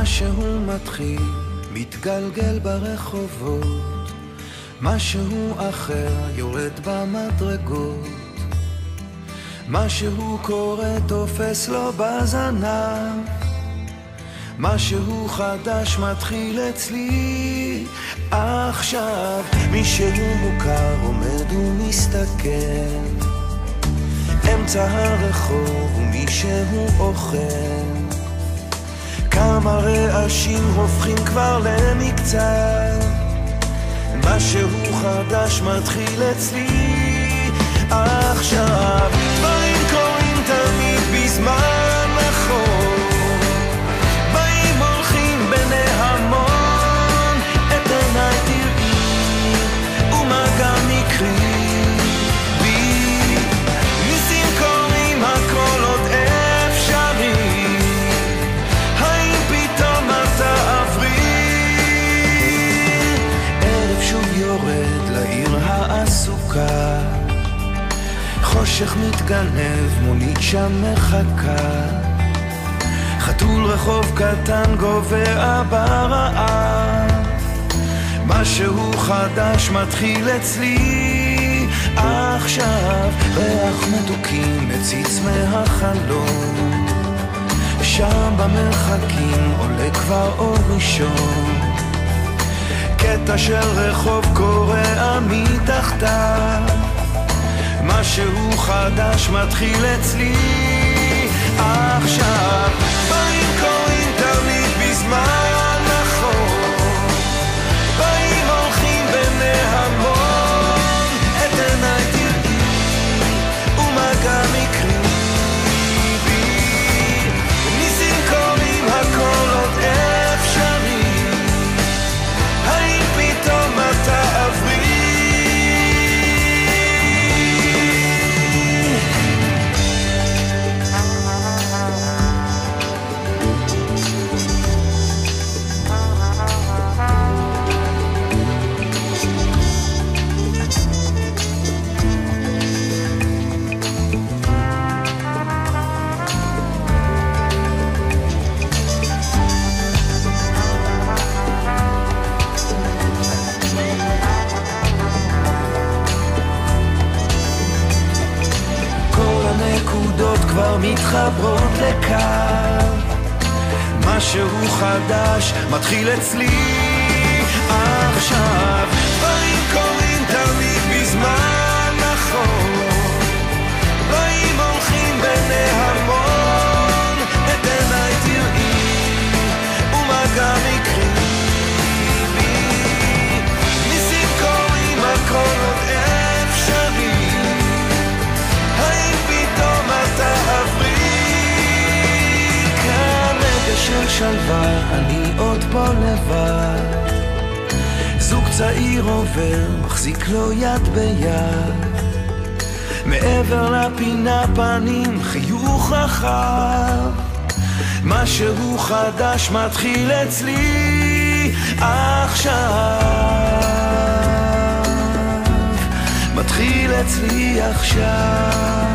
משהו מתחיל, מתגלגל ברחובות, משהו אחר יורד במדרגות, משהו קורה תופס לו בזנב, משהו חדש מתחיל אצלי עכשיו. מישהו מוכר עומד ומסתכל אמצע הרחוב ומישהו אוכל, כמה רעשים הופכים כבר למקצת, משהו חדש מתחיל אצלי עכשיו. דברים קורים תמיד בזמן נכון, באים הולכים בני המון, את עיניי תראי ומה גם יקרי בי, ניסים קורים הכל עוד אפשרי, האם פתאום אתה עברי? ערב שוב יורד לעיר העסוקה, חושך מתגנב, מונית שם מחכה, חתול רחוב קטן גובע ברעב, משהו חדש מתחיל אצלי עכשיו. ריח מתוקים מציץ מהחלום, שם במרחקים עולה כבר אור ראשון, קטע של רחוב קורע מתחתיו, משהו חדש מתחיל אצלי עכשיו. דברים קורים תמיד בזמן נכון, באים הולכים בני המון, את עיניי תראי ומה גם יקרי בי, ניסים קורים הכל עוד אפשרי, האם פתאום אתה עברי? כבר מתחברות לקו, משהו חדש מתחיל אצלי עכשיו. דברים קורים תמיד בזמן נכון, באים הולכים בני המון, את עיניי תראי ומה גם יקרי בי, ניסים קורים הכל עוד אפשרי, האם פתאום אתה עברי? כאן רגע של שלווה, אני עוד פה לבד, זוג צעיר עובר, מחזיק לו יד ביד, מעבר לפינה פנים חיוך רחב, משהו חדש מתחיל אצלי עכשיו, מתחיל אצלי עכשיו.